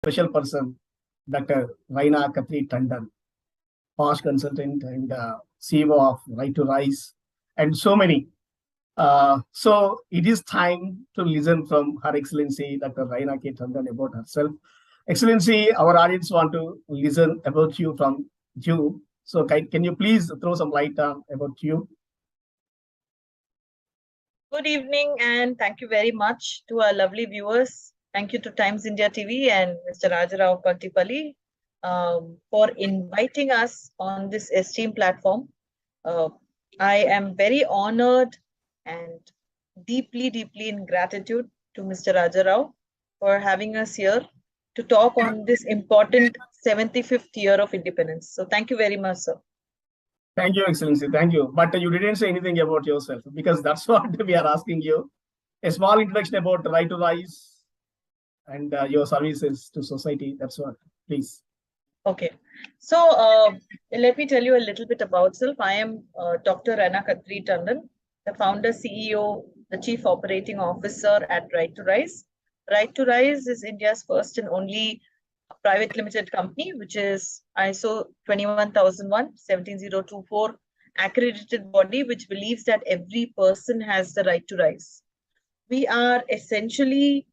special person, Dr. Raina Tandon, POSH consultant and CEO of Right to Rise, and so many. So it is time to listen from Her Excellency Dr. Raina K. Tandon about herself. Excellency, our audience want to listen about you from you. So can you please throw some light on about you? Good evening, and thank you very much to our lovely viewers. Thank you to Times India TV and Mr. Rajarao Kontipalli for inviting us on this esteemed platform. I am very honored and deeply in gratitude to Mr. Rajarao for having us here to talk on this important 75th year of independence. So thank you very much, sir. Thank you, Excellency. Thank you. But you didn't say anything about yourself because that's what we are asking you. A small introduction about Right to Rise and your services to society. That's what, please. Okay. So let me tell you a little bit about self. I am Dr. Raina Tandon, the founder, CEO, the Chief Operating Officer at Right to Rise. Right to Rise is India's first and only private limited company, which is ISO 21001-17024 accredited body, which believes that every person has the right to rise. We are essentially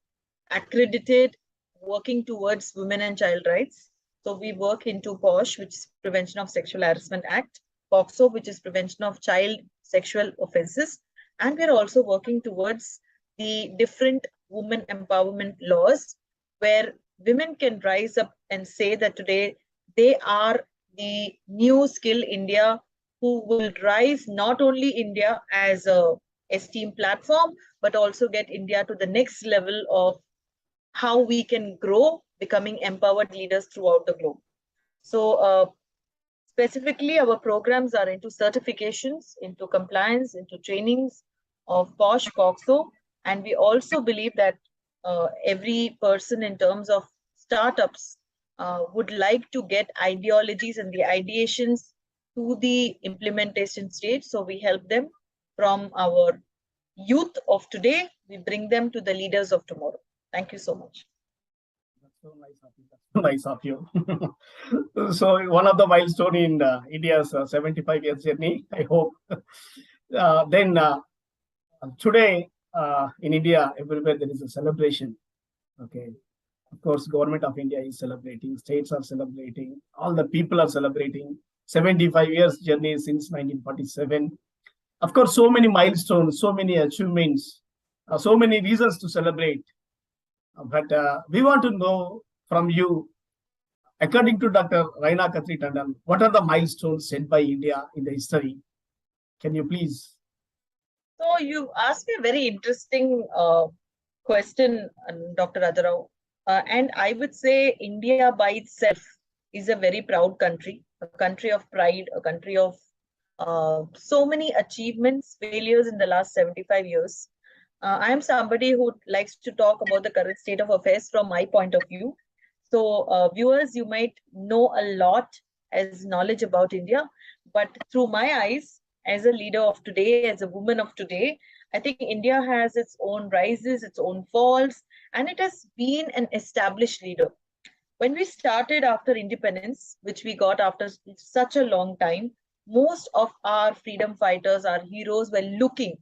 accredited working towards women and child rights. So we work into POSH, which is Prevention of Sexual Harassment Act, POXO, which is Prevention of Child Sexual Offences, and we're also working towards the different women empowerment laws where women can rise up and say that today they are the new skill India who will rise not only India as a esteemed platform, but also get India to the next level of how we can grow, becoming empowered leaders throughout the globe. So specifically, our programs are into certifications, into compliance, into trainings of POSH, POXO, and we also believe that every person in terms of startups would like to get ideologies and the ideations to the implementation stage. So we help them from our youth of today, we bring them to the leaders of tomorrow. Thank you so much. That's so nice of you. That's so nice of you. So one of the milestone in India's 75 years journey, I hope. Then today in India, everywhere there is a celebration. Okay. Of course, government of India is celebrating, states are celebrating, all the people are celebrating. 75 years journey since 1947. Of course, so many milestones, so many achievements, so many reasons to celebrate. But we want to know from you, according to Dr. Raina Tandon, what are the milestones set by India in the history? Can you please? So you asked me a very interesting question, Dr. Rajarao. And I would say India by itself is a very proud country, a country of pride, a country of so many achievements, failures in the last 75 years. I am somebody who likes to talk about the current state of affairs from my point of view. So viewers, you might know a lot as knowledge about India, but through my eyes, as a leader of today, as a woman of today, I think India has its own rises, its own falls, and it has been an established leader. When we started after independence, which we got after such a long time, most of our freedom fighters, our heroes, were looking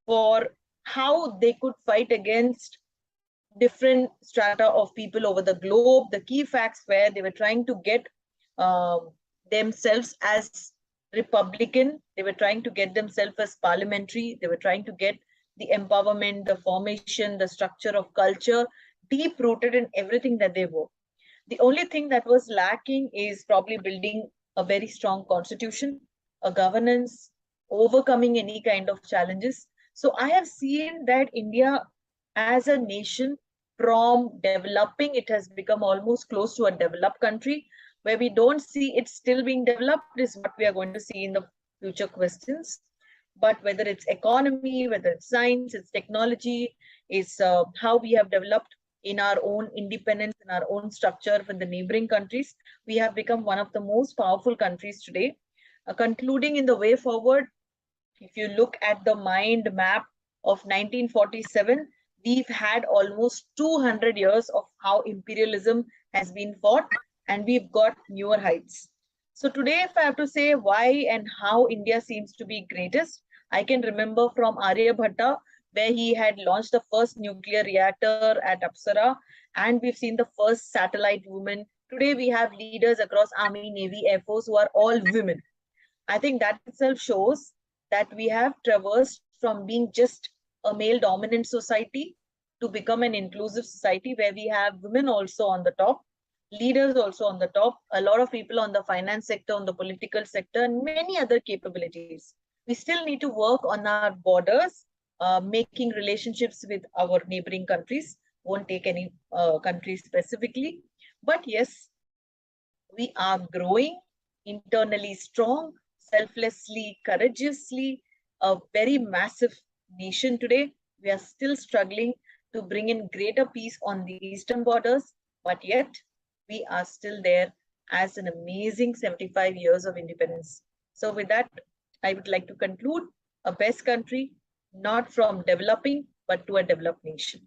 for how they could fight against different strata of people over the globe. The key facts were they were trying to get themselves as Republican, they were trying to get themselves as parliamentary, they were trying to get the empowerment, the formation, the structure of culture, deep rooted in everything that they were. The only thing that was lacking is probably building a very strong constitution, a governance, overcoming any kind of challenges. So I have seen that India as a nation, from developing, it has become almost close to a developed country. Where we don't see it still being developed is what we are going to see in the future questions. But whether it's economy, whether it's science, it's technology, it's how we have developed in our own independence, in our own structure with the neighboring countries, we have become one of the most powerful countries today. Concluding in the way forward, if you look at the mind map of 1947, we've had almost 200 years of how imperialism has been fought, and we've got newer heights. So today, if I have to say why and how India seems to be greatest, I can remember from Aryabhatta, where he had launched the first nuclear reactor at Apsara, and we've seen the first satellite woman. Today, we have leaders across Army, Navy, Air Force who are all women. I think that itself shows that we have traversed from being just a male dominant society to become an inclusive society where we have women also on the top, leaders also on the top, a lot of people on the finance sector, on the political sector, and many other capabilities. We still need to work on our borders, making relationships with our neighboring countries. Won't take any country specifically. But yes, we are growing, internally strong, selflessly, courageously, a very massive nation today. We are still struggling to bring in greater peace on the eastern borders, but yet we are still there as an amazing 75 years of independence. So with that, I would like to conclude a best country, not from developing, but to a developed nation.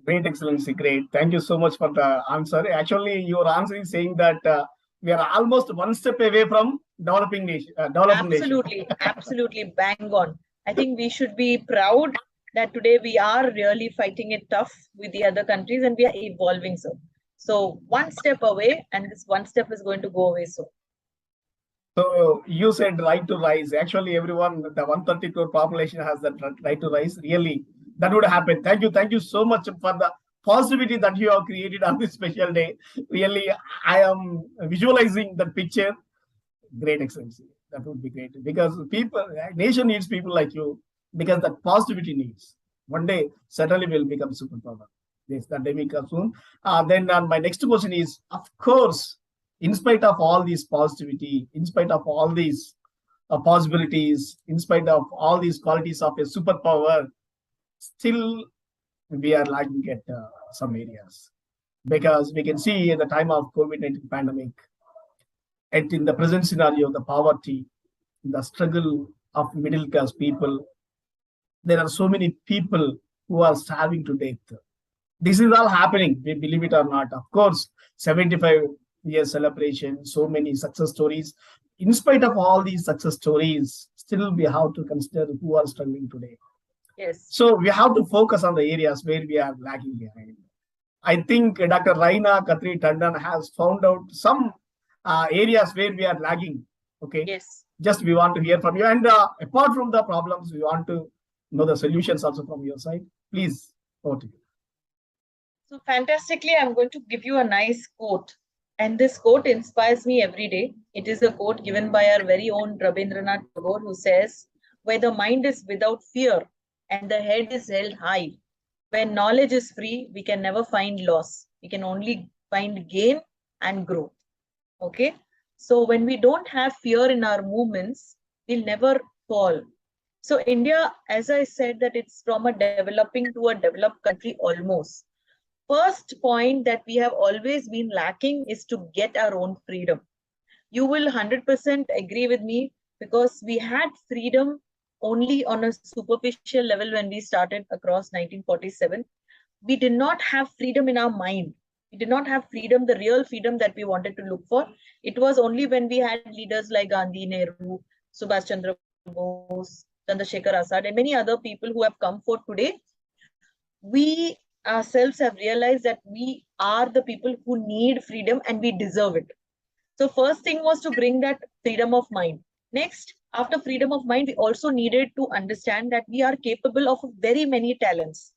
Great, Excellency. Great. Thank you so much for the answer. Actually, your answer is saying that we are almost one step away from developing nation. Absolutely, absolutely, bang on. I think we should be proud that today we are really fighting it tough with the other countries and we are evolving so. So one step away, and this one step is going to go away so. So you said right to rise. Actually, everyone, the 130 crore population has that right to rise. Really, that would happen. Thank you. Thank you so much for the positivity that you have created on this special day. Really, I am visualizing that picture. Great, Excellency. That would be great because people, nation needs people like you because that positivity needs. One day, certainly will become superpower. Yes, that day will come soon. Then my next question is, of course, in spite of all this positivity, in spite of all these possibilities, in spite of all these qualities of a superpower, still we are lagging at some areas because we can see at the time of COVID-19 pandemic, and in the present scenario, the poverty, the struggle of middle class people, there are so many people who are starving to death. This is all happening, we believe it or not. Of course, 75 year celebration, so many success stories. In spite of all these success stories, still we have to consider who are struggling today. Yes. So we have to focus on the areas where we are lagging behind. I think Dr. Raina Katri Tandon has found out some areas where we are lagging. Okay. Yes. Just we want to hear from you. And apart from the problems, we want to know the solutions also from your side. Please, over to you. So fantastically, I'm going to give you a nice quote. And this quote inspires me every day. It is a quote given by our very own Rabindranath Tagore, who says, "Where the mind is without fear and the head is held high, where knowledge is free, we can never find loss. We can only find gain and growth." Okay. So when we don't have fear in our movements, we'll never fall. So India, as I said, that it's from a developing to a developed country almost. First point that we have always been lacking is to get our own freedom. You will 100% agree with me because we had freedom only on a superficial level when we started across 1947. We did not have freedom in our mind. We did not have freedom, the real freedom that we wanted to look for. It was only when we had leaders like Gandhi, Nehru, Subhash Chandra Bose, Chandrasekhar Azad, and many other people who have come forth today. We ourselves have realized that we are the people who need freedom and we deserve it. So first thing was to bring that freedom of mind. Next, after freedom of mind, we also needed to understand that we are capable of very many talents.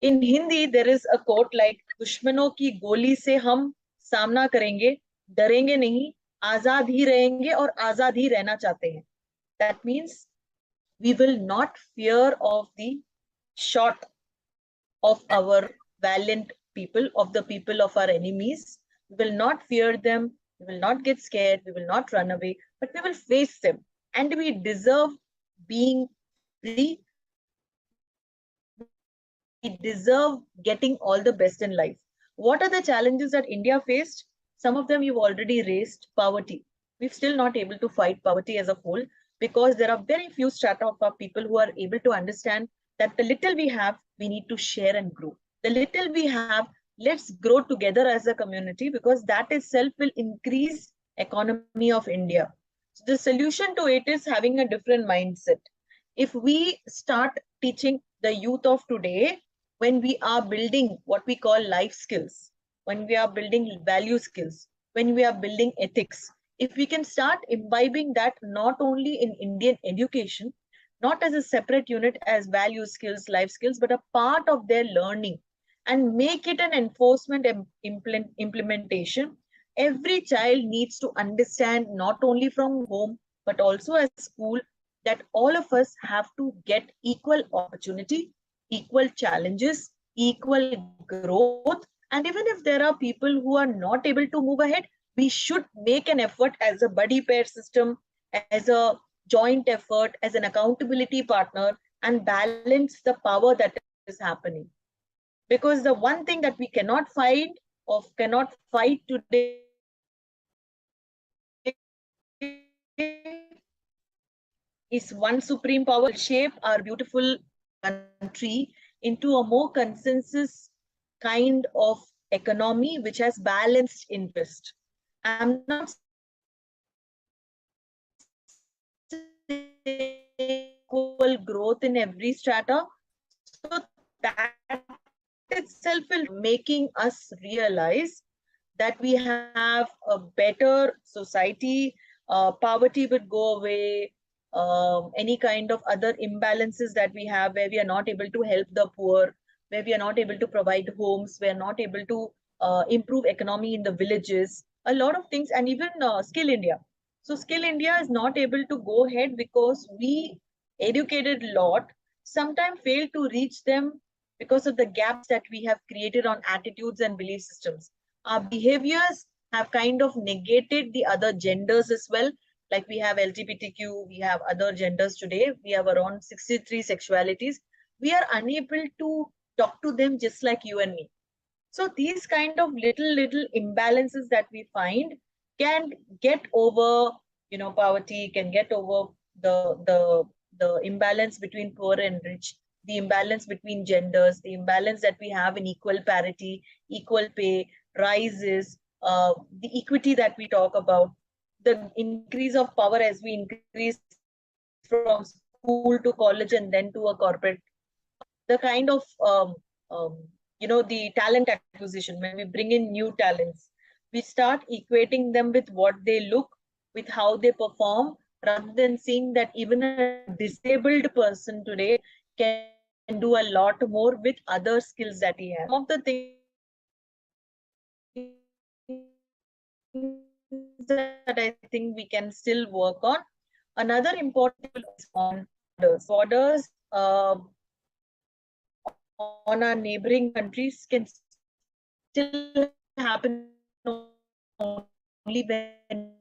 In Hindi, there is a quote like, "दुश्मनों की गोली से हम सामना करेंगे, डरेंगे नहीं, आजाद ही रहेंगे और आजाद ही रहना चाहते हैं." That means we will not fear of the shot of our valiant people, of the people of our enemies. We will not fear them. We will not get scared. We will not run away, but we will face them. And we deserve being free. We deserve getting all the best in life. What are the challenges that India faced? Some of them you've already raised. Poverty. We're still not able to fight poverty as a whole because there are very few strata of our people who are able to understand that the little we have, we need to share and grow. The little we have, let's grow together as a community, because that itself will increase economy of India. So the solution to it is having a different mindset. If we start teaching the youth of today, when we are building what we call life skills, when we are building value skills, when we are building ethics, if we can start imbibing that not only in Indian education, not as a separate unit as value skills, life skills, but a part of their learning, and make it an enforcement implementation. Every child needs to understand, not only from home, but also at school, that all of us have to get equal opportunity, equal challenges, equal growth. And even if there are people who are not able to move ahead, we should make an effort as a buddy pair system, as a joint effort, as an accountability partner, and balance the power that is happening. Because the one thing that we cannot find or cannot fight today is one supreme power shape our beautiful country into a more consensus kind of economy which has balanced interest. I'm not saying equal growth in every strata. So that itself will making us realize that we have a better society, poverty would go away, any kind of other imbalances that we have where we are not able to help the poor, where we are not able to provide homes, we are not able to improve economy in the villages, a lot of things, and even Skill India. So Skill India is not able to go ahead because we educated a lot, sometimes fail to reach them because of the gaps that we have created on attitudes and belief systems. Our behaviors have kind of negated the other genders as well. Like we have LGBTQ, we have other genders today, we have around 63 sexualities. We are unable to talk to them just like you and me. So these kind of little imbalances that we find can get over, poverty, can get over the imbalance between poor and rich, the imbalance between genders, the imbalance that we have in equal parity, equal pay, rises, the equity that we talk about, the increase of power as we increase from school to college and then to a corporate, the kind of the talent acquisition, when we bring in new talents, we start equating them with what they look, with how they perform, rather than seeing that even a disabled person today can do a lot more with other skills that he has. Some of the things that I think we can still work on. Another important is on borders. On our neighboring countries can still happen only when,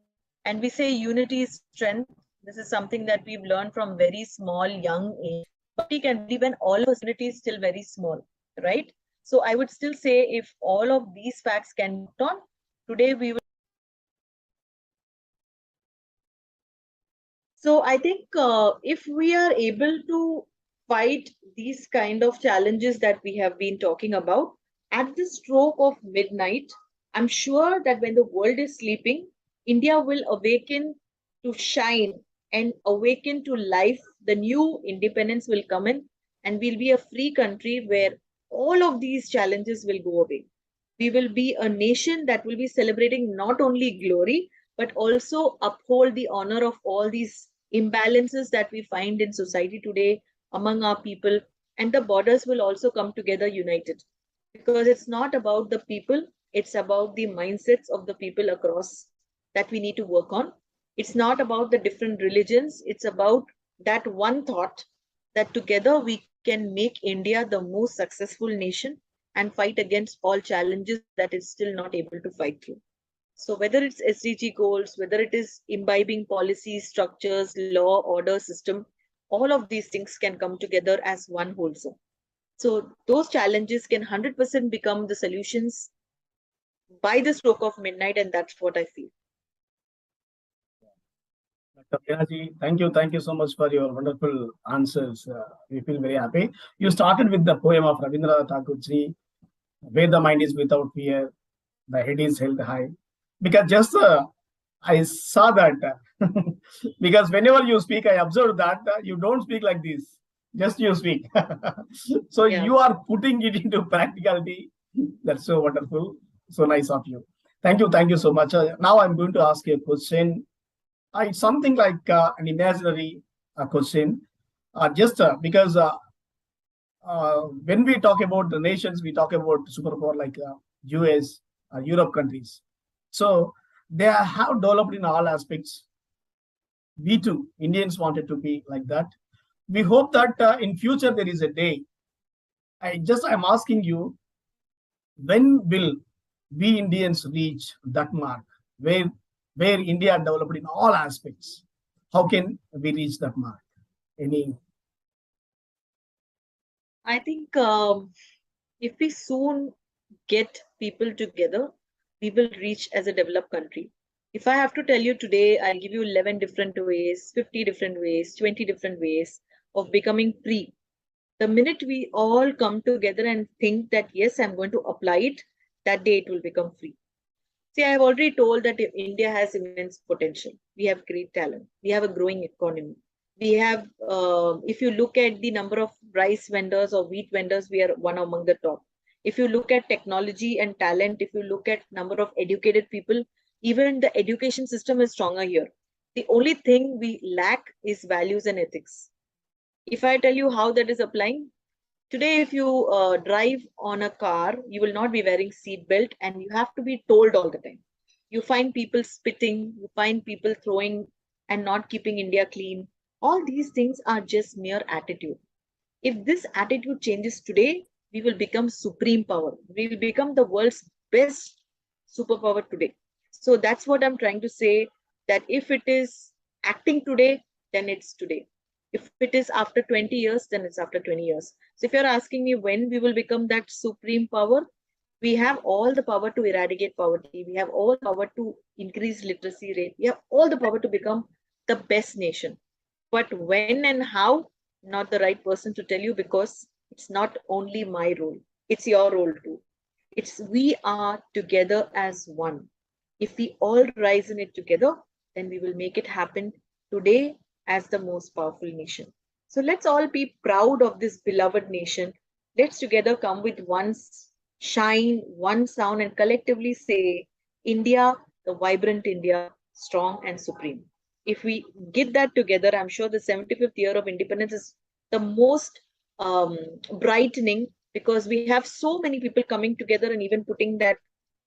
and we say unity is strength. This is something that we've learned from very small, young age. But we can believe when all of us unity is still very small, right? So I would still say if all of these facts can be worked on, today we will. So I think if we are able to fight these kind of challenges that we have been talking about at the stroke of midnight, I'm sure that when the world is sleeping, India will awaken to shine and awaken to life. The new independence will come in, and we'll be a free country where all of these challenges will go away. We will be a nation that will be celebrating not only glory, but also uphold the honor of all these imbalances that we find in society today among our people. And the borders will also come together united, because it's not about the people, it's about the mindsets of the people across that we need to work on. It's not about the different religions, it's about that one thought that together we can make India the most successful nation and fight against all challenges that it's still not able to fight through. So whether it's SDG goals, whether it is imbibing policies, structures, law, order, system, all of these things can come together as one wholesome. So those challenges can 100% become the solutions by the stroke of midnight, and that's what I feel. Dr. Reena, thank you so much for your wonderful answers. We feel very happy. You started with the poem of Rabindranath Tagore ji, where the mind is without fear, the head is held high. Because just I saw that because whenever you speak, I observed that you don't speak like this. Just you speak. So Yeah. you are putting it into practicality. That's so wonderful. So nice of you. Thank you. Thank you so much. Now I'm going to ask you a question. It's something like an imaginary question. Just because when we talk about the nations, we talk about superpower like US, Europe countries. So they have developed in all aspects. We too, Indians wanted to be like that. We hope that in future there is a day. I'm asking you, when will we Indians reach that mark where India developed in all aspects? How can we reach that mark? Any? I think if we soon get people together, we will reach as a developed country. If I have to tell you today, I'll give you 11 different ways, 50 different ways, 20 different ways of becoming free. The minute we all come together and think that, yes, I'm going to apply it, that day it will become free. See, I have already told that India has immense potential. We have great talent. We have a growing economy. We have, if you look at the number of rice vendors or wheat vendors, we are one among the top. If you look at technology and talent, if you look at number of educated people, even the education system is stronger here. The only thing we lack is values and ethics. If I tell you how that is applying, today, if you drive on a car, you will not be wearing seat belt and you have to be told all the time. You find people spitting, you find people throwing and not keeping India clean. All these things are just mere attitude. If this attitude changes today, we will become supreme power. We will become the world's best superpower today. So that's what I'm trying to say, that if it is acting today, then it's today. If it is after 20 years, then it's after 20 years. So if you're asking me when we will become that supreme power, we have all the power to eradicate poverty. We have all the power to increase literacy rate. We have all the power to become the best nation. But when and how, not the right person to tell you, because it's not only my role, it's your role too. It's we are together as one. If we all rise in it together, then we will make it happen today as the most powerful nation. So let's all be proud of this beloved nation. Let's together come with one shine, one sound, and collectively say, India, the vibrant India, strong and supreme. If we get that together, I'm sure the 75th year of independence is the most brightening, because we have so many people coming together and even putting that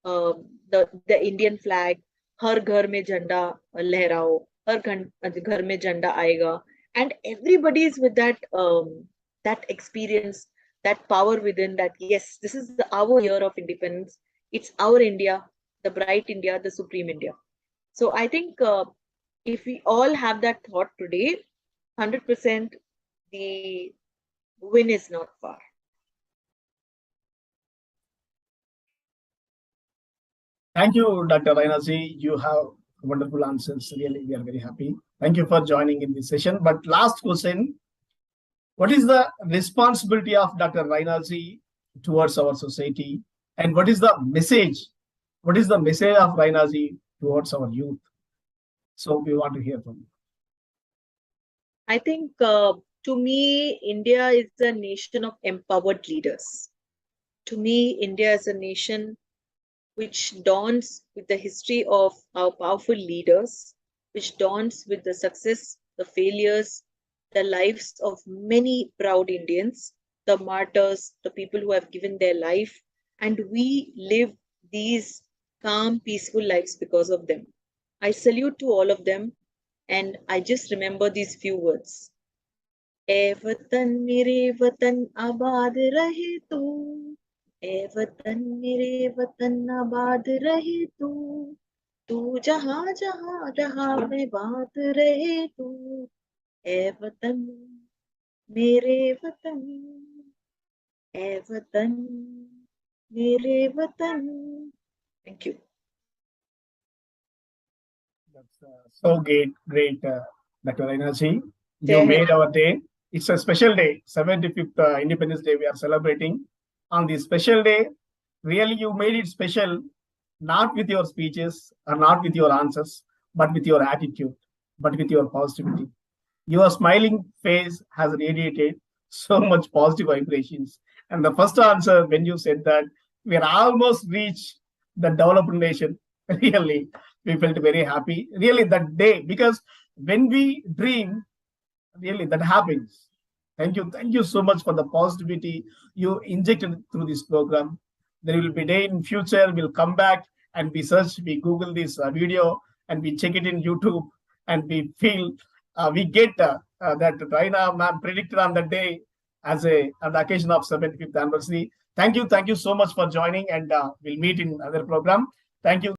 the Indian flag, हर घर में झंडा लहराओ, हर घर में झंडा आएगा, and everybody is with that experience, that power within, that yes, this is our year of independence. It's our India, the bright India, the supreme India. So I think if we all have that thought today, 100% the win is not far. Thank you, Dr. Raina ji. You have wonderful answers. Really, we are very happy. Thank you for joining in this session. But last question, what is the responsibility of Dr. Raina ji towards our society? And what is the message? What is the message of Raina ji towards our youth? So we want to hear from you. I think to me, India is a nation of empowered leaders. To me, India is a nation which dawns with the history of our powerful leaders, which dawns with the success, the failures, the lives of many proud Indians, the martyrs, the people who have given their life, and we live these calm, peaceful lives because of them. I salute to all of them, and I just remember these few words. ए वतन मेरे वतन आबाद रहे तू, ए वतन मेरे वतन आबाद रहे तू, तू जहाँ जहाँ जहाँ में बात रहे तू, ए वतन मेरे वतन, ए वतन मेरे वतन. Thank you. That's so great, Dr. Raina ji. You made our day. It's a special day, 75th Independence Day we are celebrating. On this special day, Really, you made it special, not with your speeches or not with your answers, but with your attitude, but with your positivity. Your smiling face has radiated so much positive vibrations. And the first answer, when you said that we are almost reached the developed nation, really, we felt very happy. Really, that day, because when we dream, really, that happens. Thank you. Thank you so much for the positivity you injected through this program. There will be day in future, we'll come back and we search, we Google this video and we check it in YouTube and we feel, we get that Raina ma'am predicted on that day as on the occasion of 75th anniversary. Thank you so much for joining, and we'll meet in another program. Thank you.